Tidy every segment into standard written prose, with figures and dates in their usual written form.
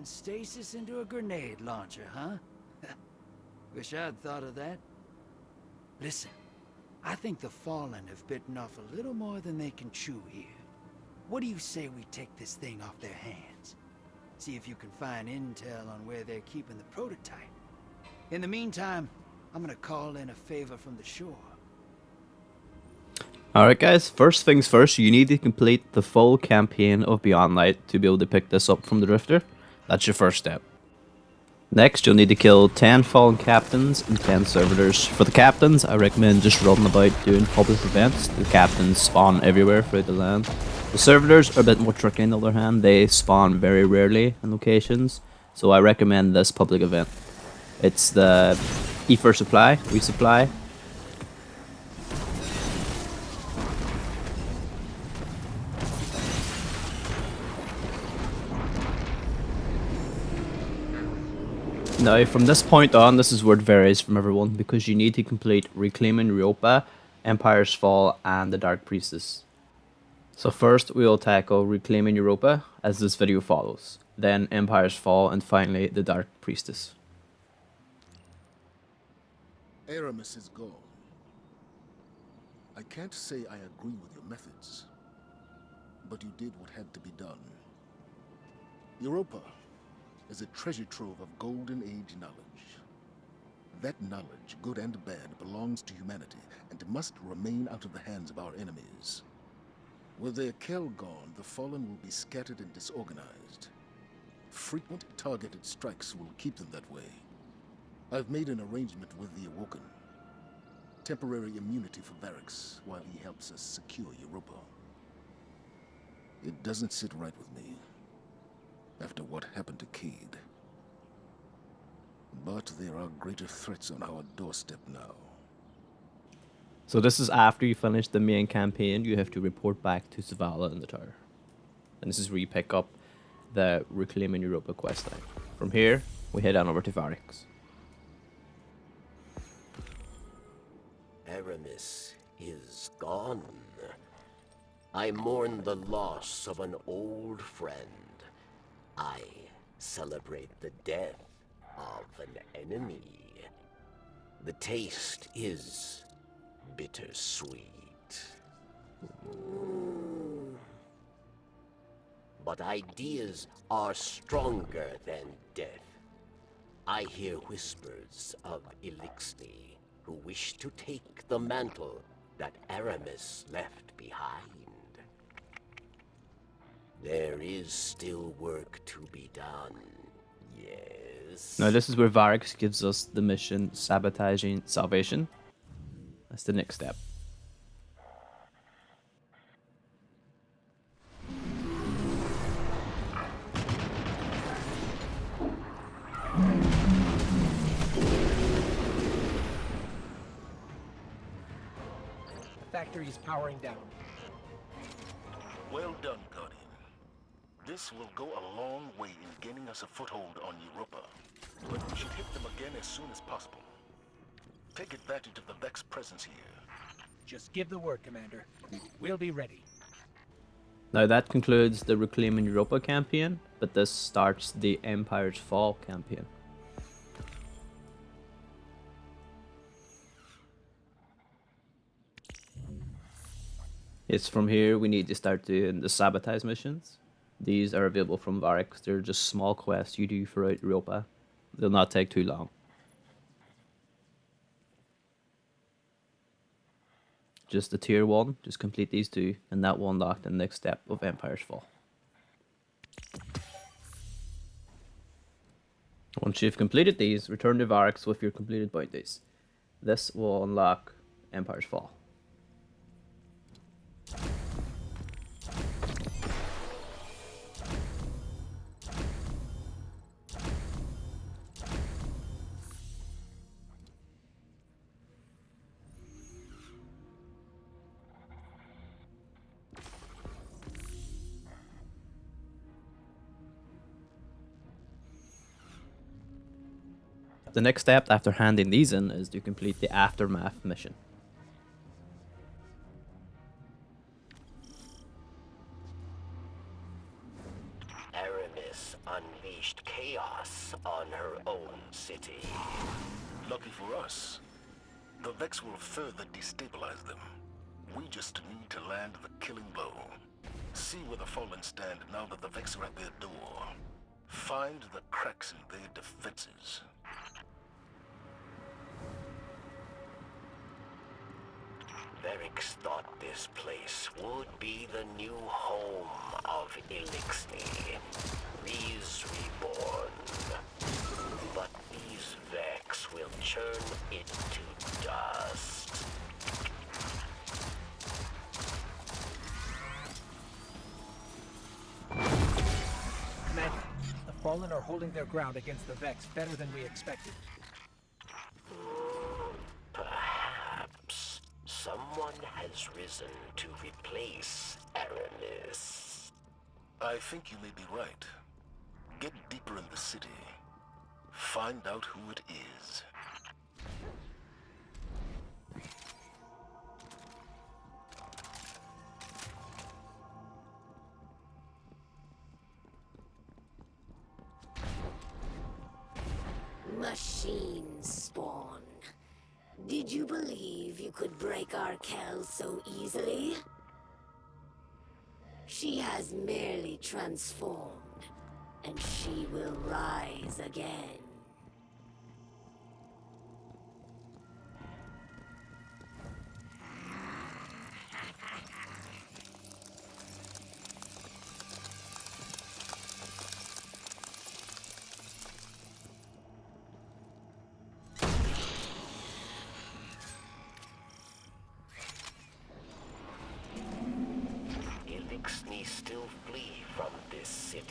stasis into a grenade launcher, huh? Wish I'd thought of that. Listen, I think the Fallen have bitten off a little more than they can chew here. What do you say we take this thing off their hands? See if you can find intel on where they're keeping the prototype. In the meantime, I'm gonna call in a favor from the shore. Alright guys, first things first, you need to complete the full campaign of Beyond Light to be able to pick this up from the Drifter. That's your first step. Next, you'll need to kill 10 Fallen Captains and 10 Servitors. For the Captains, I recommend just running about doing public events. The Captains spawn everywhere throughout the land. The Servitors are a bit more tricky on the other hand. They spawn very rarely in locations, so I recommend this public event. It's the Ether Supply, Resupply. Now, from this point on, this is where it varies from everyone, because you need to complete Reclaiming Europa, Empire's Fall, and the Dark Priestess. So first, we will tackle Reclaiming Europa, as this video follows, then Empire's Fall, and finally the Dark Priestess. Aramis is gone. I can't say I agree with your methods, but you did what had to be done. Europa is a treasure trove of Golden Age knowledge. That knowledge, good and bad, belongs to humanity and must remain out of the hands of our enemies. With their Kell gone, the Fallen will be scattered and disorganized. Frequent targeted strikes will keep them that way. I've made an arrangement with the Awoken. Temporary immunity for Variks while he helps us secure Europa. It doesn't sit right with me after what happened to Cade. But there are greater threats on our doorstep now. So this is after you finish the main campaign, you have to report back to ZAVALA in the tower. And this is where you pick up the Reclaiming Europa questline. From here, we head on over to Variks. Aramis is gone. I mourn the loss of an old friend. I celebrate the death of an enemy. The taste is bittersweet. But ideas are stronger than death. I hear whispers of Elixni, who wish to take the mantle that Aramis left behind. There is still work to be done, yes. Now this is where Variks gives us the mission Sabotaging Salvation. That's the next step. The factory is powering down. Well done, Guardian. This will go a long way in gaining us a foothold on Europa. But we should hit them again as soon as possible. Take advantage of the Vex presence here. Just give the word, Commander. We'll be ready. Now that concludes the Reclaiming Europa campaign, but this starts the Empire's Fall campaign. It's from here we need to start doing the sabotage missions. These are available from Variks. They're just small quests you do throughout Europa. They'll not take too long. Just the tier 1, just complete these two, and that will unlock the next step of Empire's Fall. Once you've completed these, return to Variks with your completed bounties. This will unlock Empire's Fall. The next step after handing these in is to complete the Aftermath mission. Aramis unleashed unleashed chaos on her own city. Lucky for us, the Vex will further destabilize them. We just need to land the killing blow. See where the Fallen stand now that the Vex are at their door. Find the cracks in their defenses. Variks thought this place would be the new home of Elixni. These reborn. But these Vex will churn it to dust. Commander, the Fallen are holding their ground against the Vex better than we expected. Perhaps someone has risen to replace Aramis. I think you may be right. Get deeper in the city. Find out who it is. Machine spawn. Did you believe you could break our Kel so easily? She has merely transformed, and she will rise again. Elixni still flee from this city.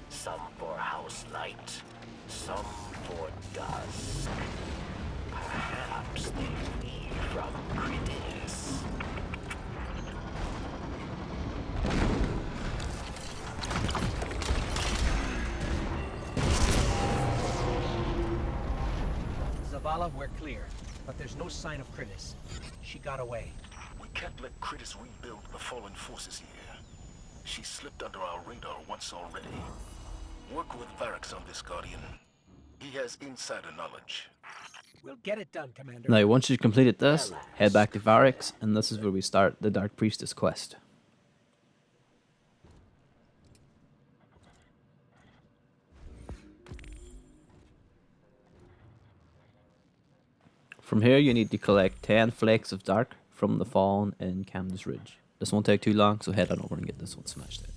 Some for house light, some for dusk. Perhaps they flee from Kritis. Zavala, we're clear, but there's no sign of Kritis. She got away. We can't let Kritis rebuild the Fallen forces here. She slipped under our radar once already. Work with Variks on this, Guardian. He has insider knowledge. We'll get it done, Commander. Now, once you've completed this, head back to Variks, and this is where we start the Dark Priestess quest. From here, you need to collect 10 flakes of dark from the Fallen in Camden's Ridge. This won't take too long, so head on over and get this one smashed out.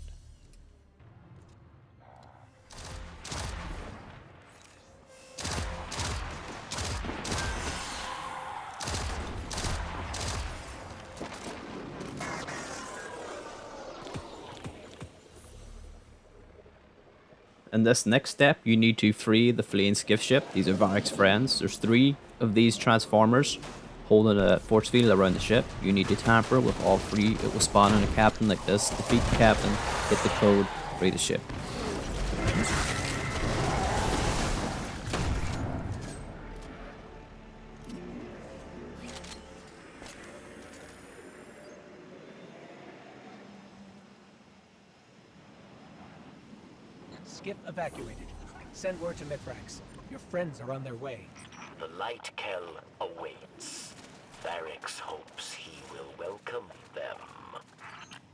In this next step, you need to free the fleeing skiff ship. These are Variks' friends. There's 3 of these transformers holding a force field around the ship. You need to tamper with all 3. It will spawn in a captain like this. Defeat the captain, hit the code, free the ship. Skip evacuated. Send word to Mithrax. Your friends are on their way. The light Kel awaits. Variks hopes he will welcome them.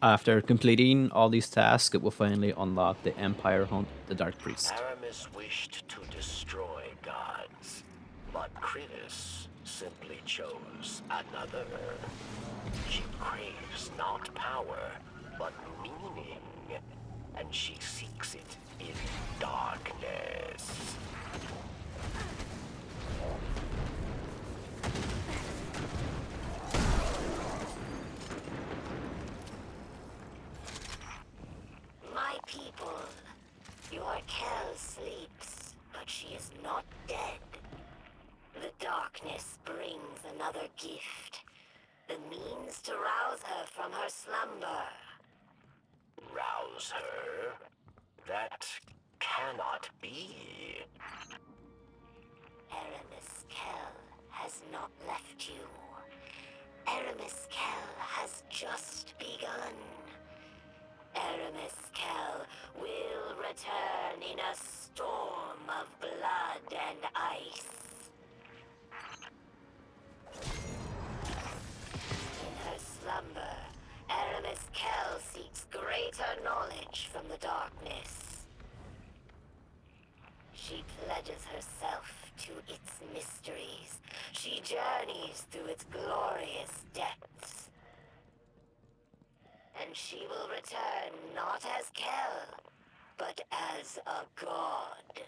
After completing all these tasks, it will finally unlock the Empire Hunt, the Dark Priest. Aramis wished to destroy gods, but Kritis simply chose another. She craves not power, but meaning, and she seeks it in darkness. My people, your Kel sleeps, but she is not dead. The darkness brings another gift, the means to rouse her from her slumber. Rouse her? That cannot be. Aramis Kel has not left you. Aramis Kel has just begun. Aramis Kell will return in a storm of blood and ice. In her slumber, Aramis Kell seeks greater knowledge from the darkness. She pledges herself to its mysteries. She journeys through its glorious depths. And she will return not as Kell, but as a god.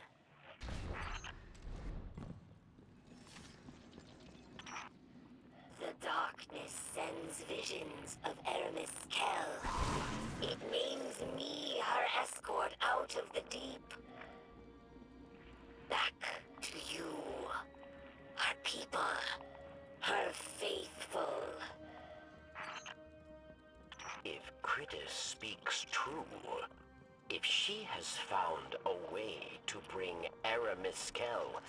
The darkness sends visions of Aramis Kell. It names me her escort out of the deep. Back to you. Her people. Her faithful. If Critis speaks true, if she has found a way to bring Aramis Kell,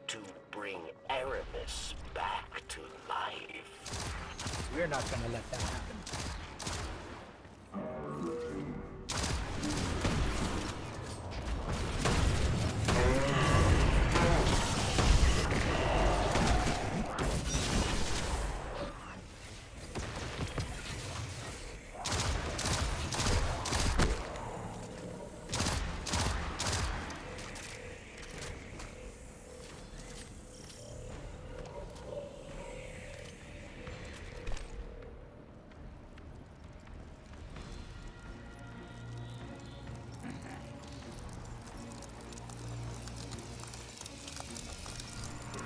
to bring Aramis back to life. We're not gonna let that happen.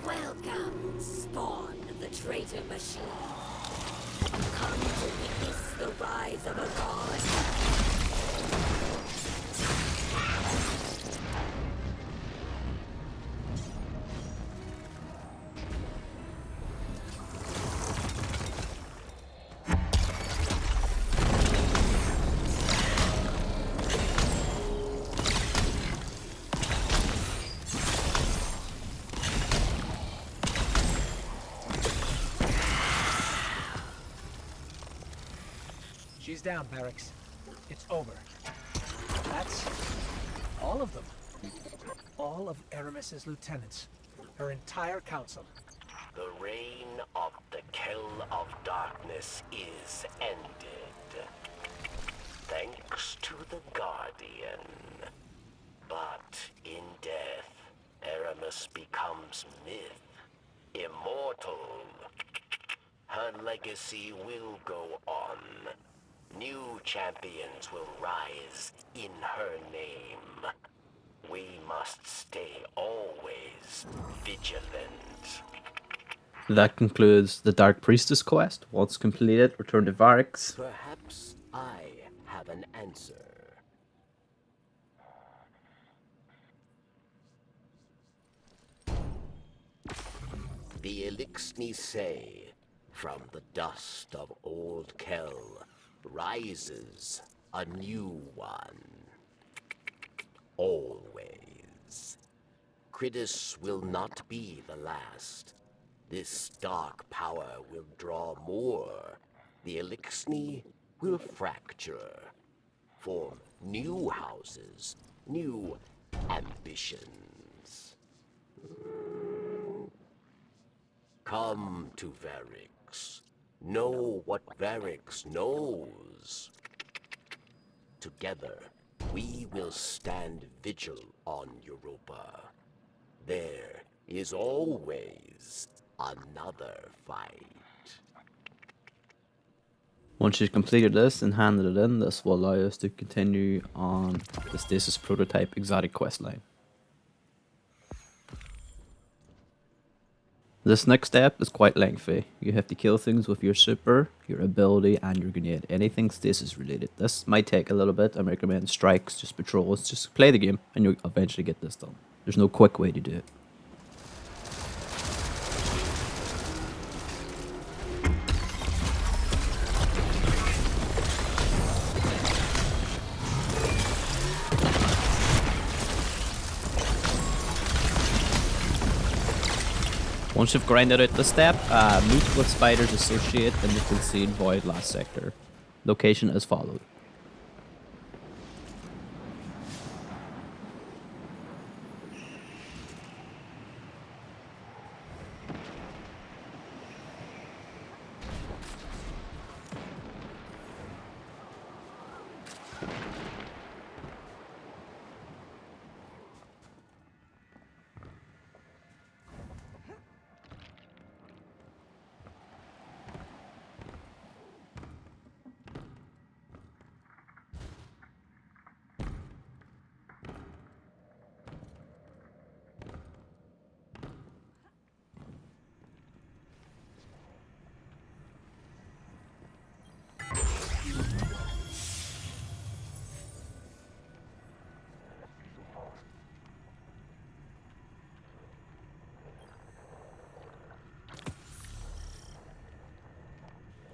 Welcome, spawn of the traitor machine. Come to witness the rise of a god. She's down, Variks. It's over. That's all of them. All of Aramis's lieutenants. Her entire council. The reign of the Kell of Darkness is ended. Thanks to the Guardian. But in death, Aramis becomes myth. Immortal. Her legacy will go on. New champions will rise in her name. We must stay always vigilant. That concludes the Dark Priestess quest. Once completed, return to Variks. Perhaps I have an answer. The Elixni say, from the dust of old Kell rises a new one. Always. Critis will not be the last. This dark power will draw more. The Elixni will fracture. Form new houses, new ambitions. Come to Variks. Know what Variks knows. Together, we will stand vigil on Europa. There is always another fight. Once you've completed this and handed it in, this will allow us to continue on the Stasis Prototype exotic questline. This next step is quite lengthy. You have to kill things with your super, your ability, and your grenade. Anything stasis related. This might take a little bit. I recommend strikes, just patrols, just play the game and you'll eventually get this done. There's no quick way to do it. Once you've grinded out this step, meet with Spider's associate in the concealed void last sector. Location as followed.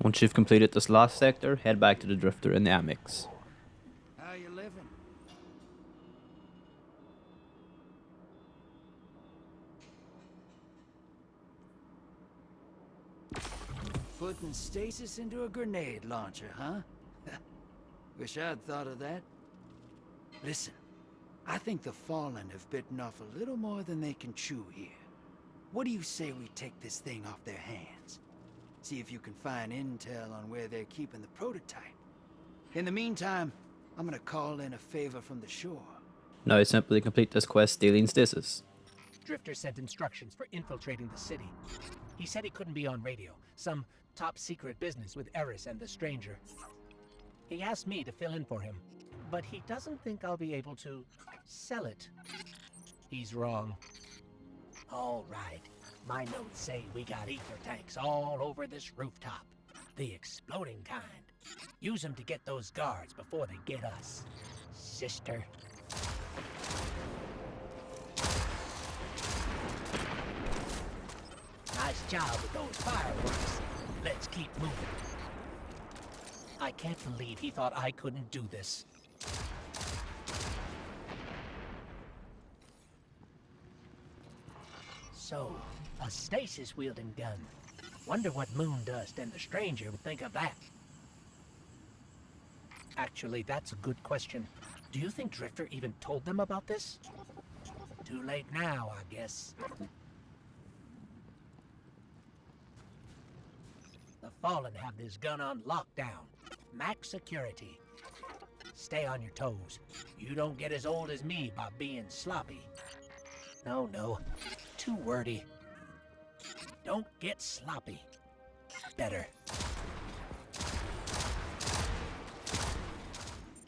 Once you've completed this last sector, head back to the Drifter in the Amex. How you living? Putting stasis into a grenade launcher, huh? Wish I'd thought of that. Listen, I think the Fallen have bitten off a little more than they can chew here. What do you say we take this thing off their hands? See if you can find intel on where they're keeping the prototype. In the meantime, I'm gonna call in a favor from the shore. Now simply complete this quest stealing stasis. Drifter sent instructions for infiltrating the city. He said he couldn't be on radio. Some top secret business with Eris and the stranger. He asked me to fill in for him, but he doesn't think I'll be able to sell it. He's wrong. All right. My notes say we got ether tanks all over this rooftop. The exploding kind. Use them to get those guards before they get us. Sister. Nice job with those fireworks. Let's keep moving. I can't believe he thought I couldn't do this. So, a stasis-wielding gun. Wonder what Moondust and the stranger would think of that. Actually, that's a good question. Do you think Drifter even told them about this? Too late now, I guess. The Fallen have this gun on lockdown. Max security. Stay on your toes. You don't get as old as me by being sloppy. No. Too wordy. Don't get sloppy. Better.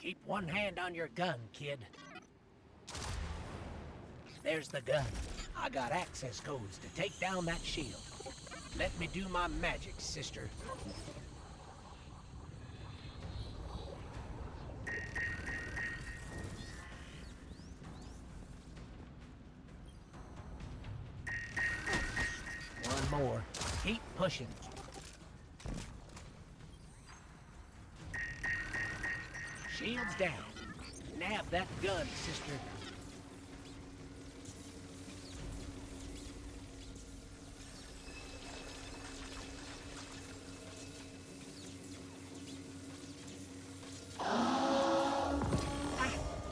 Keep one hand on your gun, kid. There's the gun. I got access codes to take down that shield. Let me do my magic, sister. One more. Keep pushing. Shields down. Nab that gun, sister.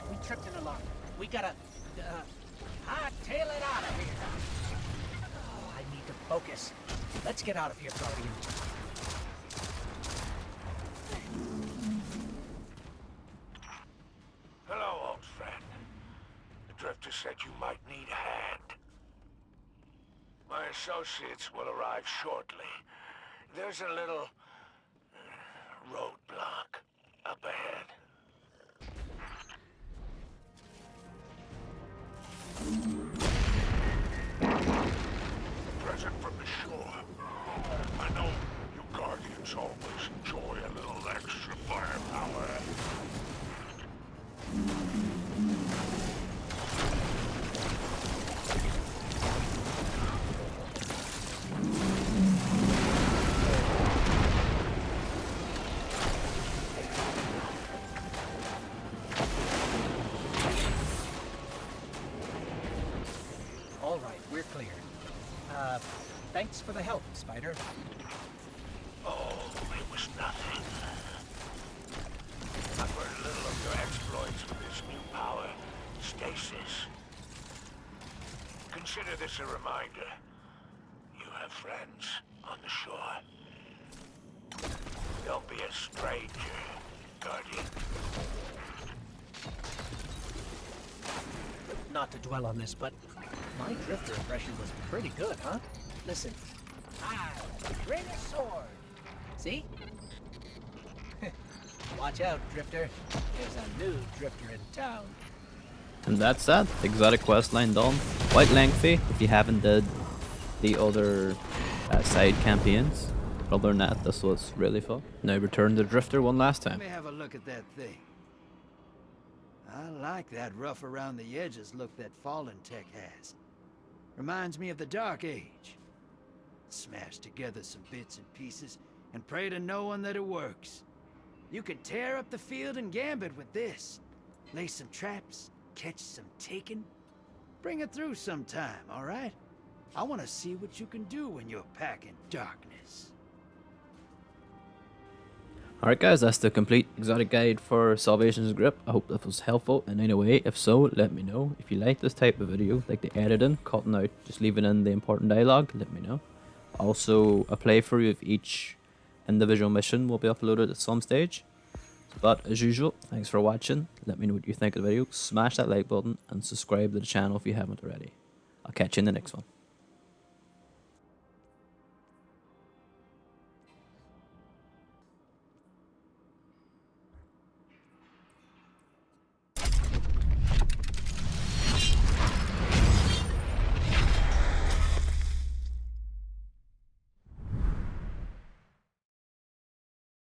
We tripped an alarm. We gotta, hightail it out of here. Oh, I need to focus. Let's get out of here, Guardian. Hello, old friend. The Drifter said you might need a hand. My associates will arrive shortly. There's a little roadblock up ahead. A present from the shore. I know you Guardians always enjoy a little extra firepower. All right, we're clear. Thanks for the help, Spider. Oh, it was nothing. I've heard a little of your exploits with this new power, stasis. Consider this a reminder. You have friends on the shore. Don't be a stranger, Guardian. Not to dwell on this, but my Drifter impression was pretty good, huh? Listen. I'll bring a sword. See? Watch out, Drifter. There's a new Drifter in town. And that's that. Exotic questline done. Quite lengthy if you haven't did the other side campaigns. But other than that, this was really fun. Now return the Drifter one last Let time. me have a look at that thing. I like that rough around the edges look that Fallen tech has. Reminds me of the Dark Age. Smashed together some bits and pieces, and pray to no one that it works. You can tear up the field and gambit with this. Lay some traps, catch some taken. Bring it through sometime, all right? I want to see what you can do when you're packing darkness. Alright guys, that's the complete exotic guide for Salvation's Grip. I hope that was helpful in any way. If so, let me know. If you like this type of video, like the editing, cutting out, just leaving in the important dialogue, let me know. Also, a playthrough of each individual mission will be uploaded at some stage. But as usual, thanks for watching. Let me know what you think of the video. Smash that like button and subscribe to the channel if you haven't already. I'll catch you in the next one.